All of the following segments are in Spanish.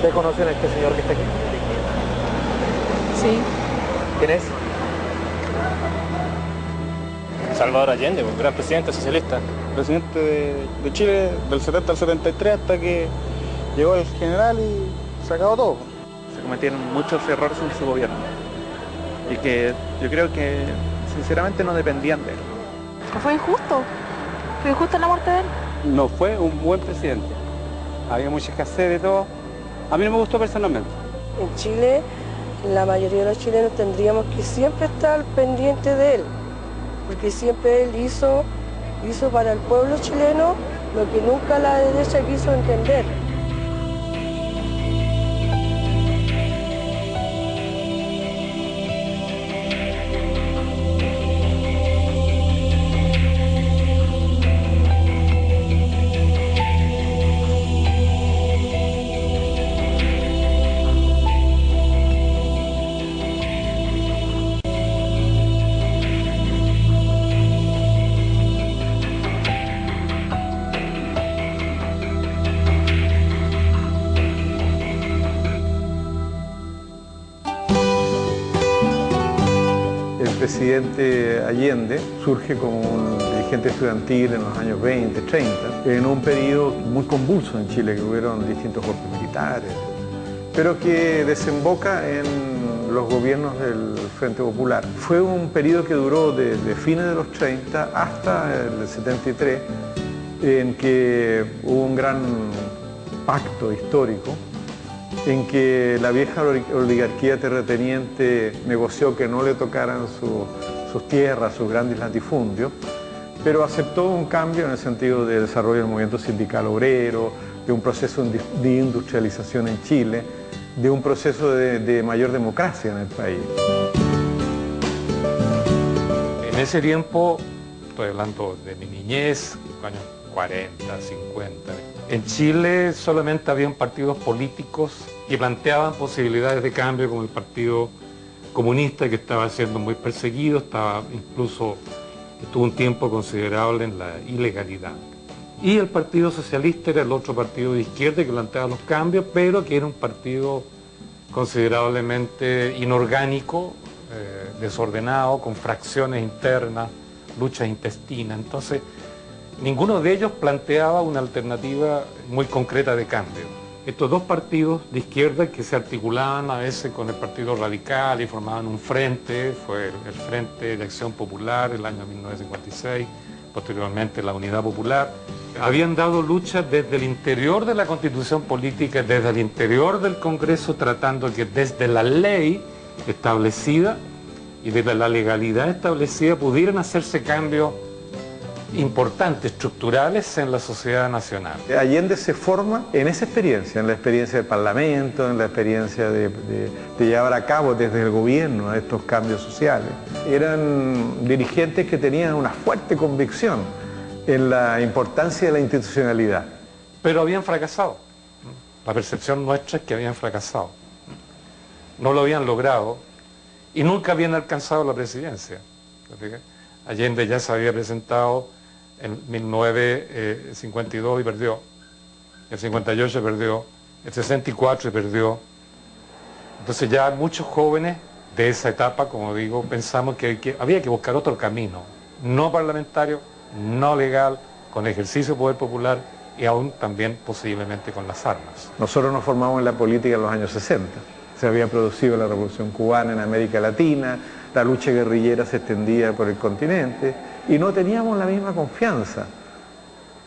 ¿Ustedes conocen a este señor que está aquí? Sí. ¿Quién es? Salvador Allende, un gran presidente socialista. Presidente de Chile del 70 al 73 hasta que llegó el general y se acabó todo. Se cometieron muchos errores en su gobierno y que yo creo que sinceramente no dependían de él. Fue injusto. Fue injusta la muerte de él. No fue un buen presidente. Había mucha escasez de todo. A mí no me gustó personalmente. En Chile, la mayoría de los chilenos tendríamos que siempre estar pendientes de él, porque siempre él hizo para el pueblo chileno lo que nunca la derecha quiso entender. El presidente Allende surge como un dirigente estudiantil en los años 20, 30, en un periodo muy convulso en Chile, que hubieron distintos golpes militares, pero que desemboca en los gobiernos del Frente Popular. Fue un periodo que duró desde fines de los 30 hasta el 73, en que hubo un gran pacto histórico, en que la vieja oligarquía terrateniente negoció que no le tocaran sus tierras, sus grandes latifundios, pero aceptó un cambio en el sentido de desarrollo del movimiento sindical obrero, de un proceso de industrialización en Chile, de un proceso de mayor democracia en el país. En ese tiempo, estoy hablando de mi niñez, años 40, 50, en Chile solamente habían partidos políticos que planteaban posibilidades de cambio, como el Partido Comunista, que estaba siendo muy perseguido, estuvo un tiempo considerable en la ilegalidad. Y el Partido Socialista era el otro partido de izquierda que planteaba los cambios, pero que era un partido considerablemente inorgánico, desordenado, con fracciones internas, luchas intestinas. Entonces, ninguno de ellos planteaba una alternativa muy concreta de cambio. Estos dos partidos de izquierda que se articulaban a veces con el Partido Radical y formaban un frente, fue el Frente de Acción Popular el año 1956, posteriormente la Unidad Popular, habían dado lucha desde el interior de la Constitución política, desde el interior del Congreso, tratando que desde la ley establecida y desde la legalidad establecida pudieran hacerse cambios importantes, estructurales en la sociedad nacional. Allende se forma en esa experiencia, en la experiencia del Parlamento, en la experiencia de llevar a cabo desde el gobierno estos cambios sociales. Eran dirigentes que tenían una fuerte convicción en la importancia de la institucionalidad. Pero habían fracasado. La percepción nuestra es que habían fracasado. No lo habían logrado y nunca habían alcanzado la presidencia. Allende ya se había presentado en 1952 y perdió, el 58 perdió, el 64 perdió. Entonces ya muchos jóvenes de esa etapa, como digo, pensamos que había que buscar otro camino, no parlamentario, no legal, con ejercicio de poder popular y aún también posiblemente con las armas. Nosotros nos formamos en la política en los años 60. Se había producido la Revolución Cubana en América Latina, la lucha guerrillera se extendía por el continente y no teníamos la misma confianza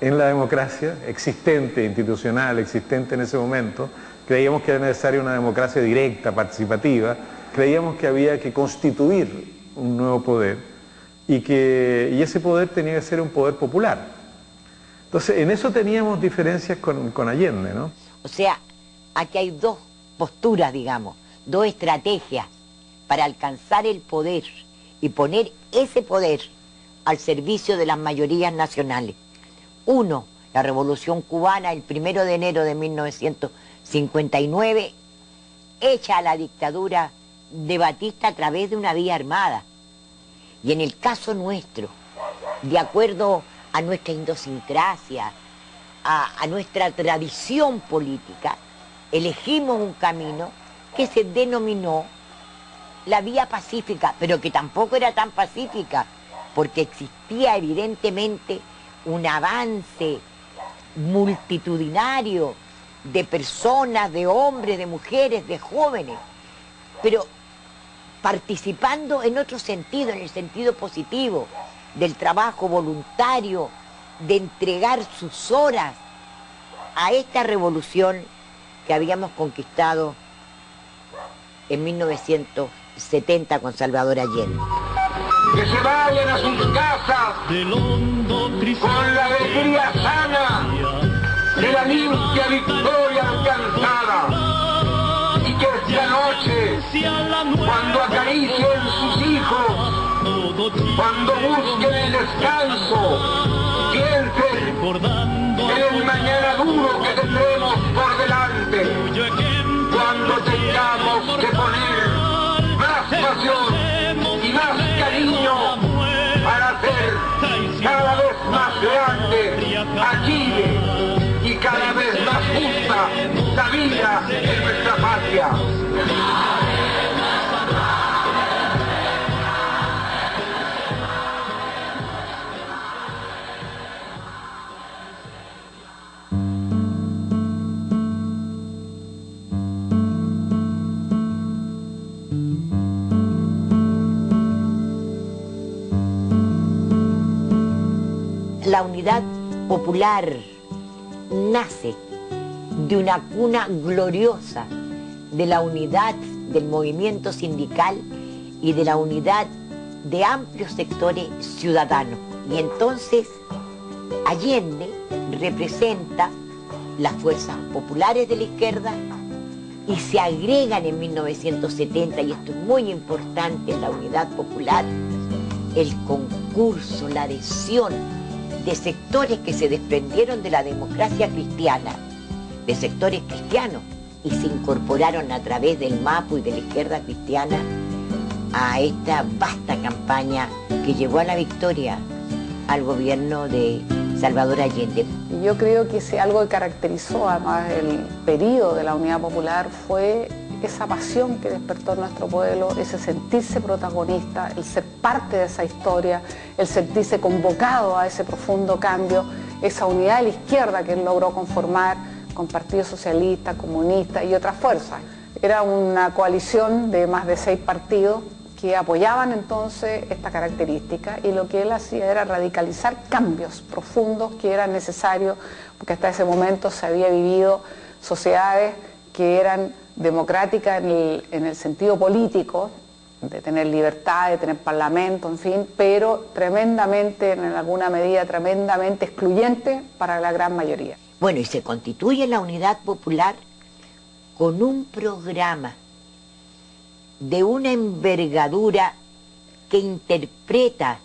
en la democracia existente, institucional, existente en ese momento. Creíamos que era necesaria una democracia directa, participativa, creíamos que había que constituir un nuevo poder y ese poder tenía que ser un poder popular. Entonces, en eso teníamos diferencias con Allende, ¿no? O sea, aquí hay dos posturas, digamos, dos estrategias para alcanzar el poder y poner ese poder al servicio de las mayorías nacionales. Uno, la Revolución Cubana, el 1 de enero de 1959, hecha a la dictadura de Batista a través de una vía armada. Y en el caso nuestro, de acuerdo a nuestra idiosincrasia, a nuestra tradición política, elegimos un camino que se denominó la vía pacífica, pero que tampoco era tan pacífica, porque existía evidentemente un avance multitudinario de personas, de hombres, de mujeres, de jóvenes, pero participando en otro sentido, en el sentido positivo, del trabajo voluntario, de entregar sus horas a esta revolución que habíamos conquistado en 1970 con Salvador Allende. Que se vayan a sus casas con la alegría sana de la limpia victoria alcanzada, y que esta noche, cuando acaricien sus hijos, cuando busquen el descanso, piensen en el mañana duro que tendremos por delante, cuando tengamos que poner más pasión y más cariño para hacer cada vez más grande a Chile y cada vez más justa la vida en nuestra patria. La unidad popular nace de una cuna gloriosa de la unidad del movimiento sindical y de la unidad de amplios sectores ciudadanos. Y entonces Allende representa las fuerzas populares de la izquierda y se agregan en 1970, y esto es muy importante en la unidad popular, el concurso, la adhesión de sectores que se desprendieron de la democracia cristiana, de sectores cristianos, y se incorporaron a través del MAPU y de la izquierda cristiana a esta vasta campaña que llevó a la victoria al gobierno de Salvador Allende. Y yo creo que si algo que caracterizó además el periodo de la Unidad Popular fue esa pasión que despertó en nuestro pueblo, ese sentirse protagonista, el ser parte de esa historia, el sentirse convocado a ese profundo cambio, esa unidad de la izquierda que él logró conformar con Partido Socialista, Comunista y otras fuerzas. Era una coalición de más de 6 partidos que apoyaban entonces esta característica, y lo que él hacía era radicalizar cambios profundos que eran necesarios, porque hasta ese momento se había vivido sociedades que eran democrática en el sentido político, de tener libertad, de tener parlamento, en fin, pero tremendamente, en alguna medida, tremendamente excluyente para la gran mayoría. Bueno, y se constituye la Unidad Popular con un programa de una envergadura que interpreta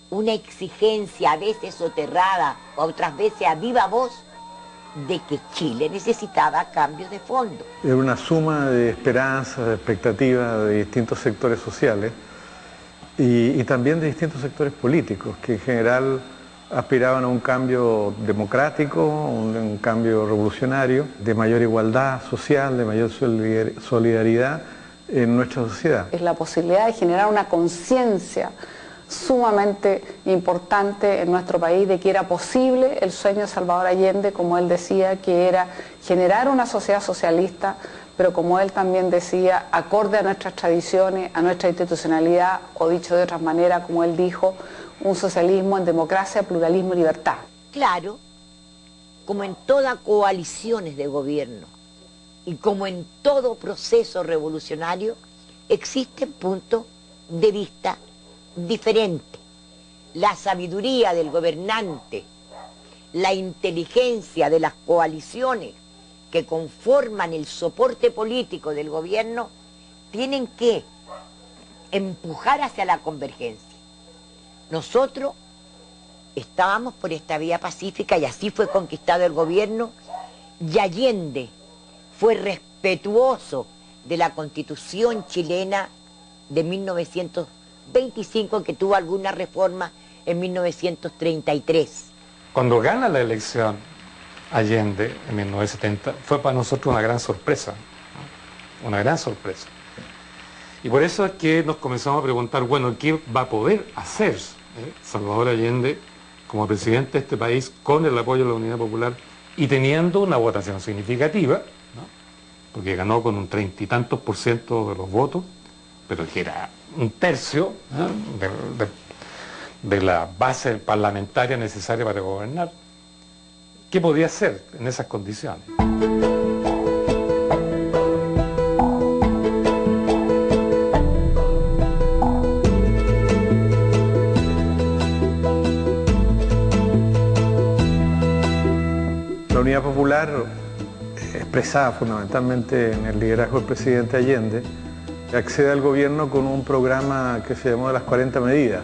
una exigencia a veces soterrada, otras veces a viva voz, de que Chile necesitaba cambios de fondo. Era una suma de esperanzas, de expectativas de distintos sectores sociales y también de distintos sectores políticos, que en general aspiraban a un cambio democrático, un cambio revolucionario, de mayor igualdad social, de mayor solidaridad en nuestra sociedad. Es la posibilidad de generar una conciencia sumamente importante en nuestro país de que era posible el sueño de Salvador Allende, como él decía, que era generar una sociedad socialista, pero como él también decía, acorde a nuestras tradiciones, a nuestra institucionalidad, o dicho de otra manera, como él dijo, un socialismo en democracia, pluralismo y libertad. Claro, como en todas coaliciones de gobierno y como en todo proceso revolucionario, existen puntos de vista diferente. La sabiduría del gobernante, la inteligencia de las coaliciones que conforman el soporte político del gobierno tienen que empujar hacia la convergencia. Nosotros estábamos por esta vía pacífica y así fue conquistado el gobierno, y Allende fue respetuoso de la Constitución chilena de 1925, que tuvo alguna reforma en 1933. Cuando gana la elección, Allende en 1970 fue para nosotros una gran sorpresa, ¿no? Una gran sorpresa. Y por eso es que nos comenzamos a preguntar, bueno, ¿qué va a poder hacer Salvador Allende como presidente de este país con el apoyo de la Unidad Popular y teniendo una votación significativa, ¿no? Porque ganó con un 30 y tantos % de los votos, pero que era un tercio, ¿no? de la base parlamentaria necesaria para gobernar? ¿Qué podía hacer en esas condiciones? La Unidad Popular, expresada fundamentalmente en el liderazgo del presidente Allende, accede al gobierno con un programa que se llamó de las 40 medidas.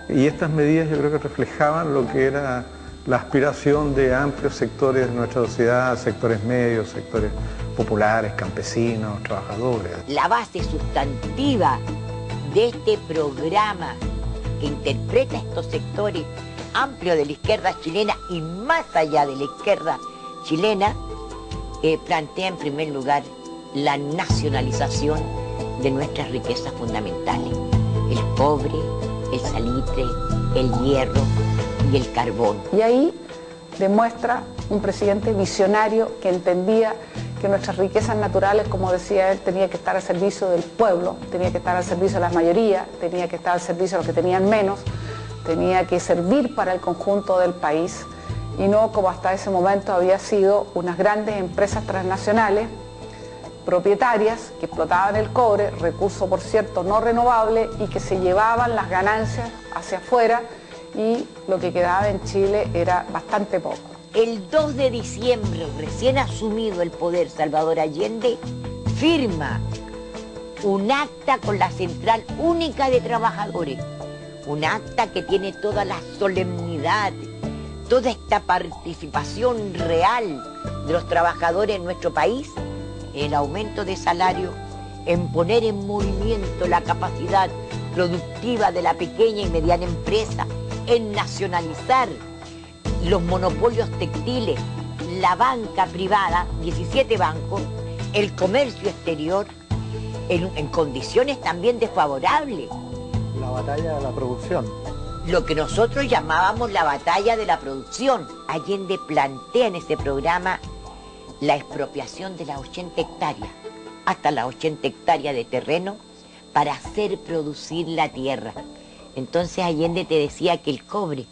Y estas medidas yo creo que reflejaban lo que era la aspiración de amplios sectores de nuestra sociedad, sectores medios, sectores populares, campesinos, trabajadores. La base sustantiva de este programa que interpreta estos sectores amplios de la izquierda chilena y más allá de la izquierda chilena, plantea en primer lugar la nacionalización de nuestras riquezas fundamentales, el cobre, el salitre, el hierro y el carbón. Y ahí demuestra un presidente visionario que entendía que nuestras riquezas naturales, como decía él, tenía que estar al servicio del pueblo, tenía que estar al servicio de las mayorías, tenía que estar al servicio de los que tenían menos, tenía que servir para el conjunto del país y no como hasta ese momento había sido unas grandes empresas transnacionales propietarias que explotaban el cobre, recurso por cierto no renovable, y que se llevaban las ganancias hacia afuera y lo que quedaba en Chile era bastante poco. El 2 de diciembre, recién asumido el poder, Salvador Allende firma un acta con la Central Única de Trabajadores, un acta que tiene toda la solemnidad, toda esta participación real de los trabajadores en nuestro país, el aumento de salario, en poner en movimiento la capacidad productiva de la pequeña y mediana empresa, en nacionalizar los monopolios textiles, la banca privada, 17 bancos, el comercio exterior, en condiciones también desfavorables. La batalla de la producción. Lo que nosotros llamábamos la batalla de la producción. Allende plantea en ese programa la expropiación de las 80 hectáreas, hasta las 80 hectáreas de terreno, para hacer producir la tierra. Entonces Allende te decía que el cobre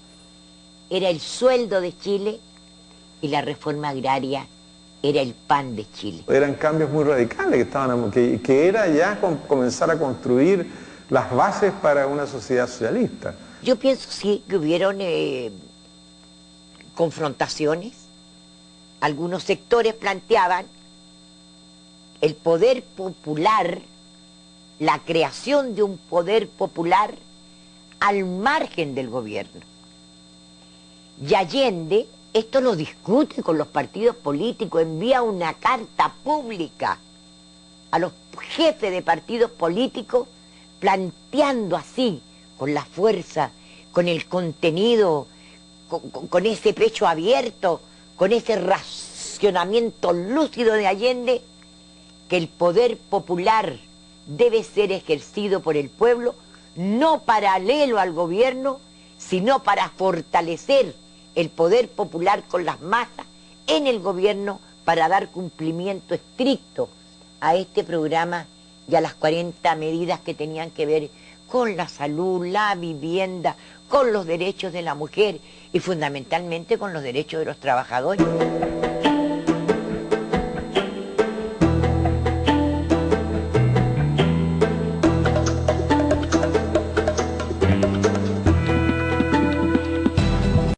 era el sueldo de Chile y la reforma agraria era el pan de Chile. Eran cambios muy radicales que era ya comenzar a construir las bases para una sociedad socialista. Yo pienso sí que hubieron confrontaciones. Algunos sectores planteaban el poder popular, la creación de un poder popular al margen del gobierno. Y Allende esto lo discute con los partidos políticos, envía una carta pública a los jefes de partidos políticos planteando así, con la fuerza, con el contenido, con ese pecho abierto, con ese racionamiento lúcido de Allende, que el poder popular debe ser ejercido por el pueblo, no paralelo al gobierno, sino para fortalecer el poder popular con las masas en el gobierno para dar cumplimiento estricto a este programa y a las 40 medidas que tenían que ver con la salud, la vivienda, con los derechos de la mujer y fundamentalmente con los derechos de los trabajadores.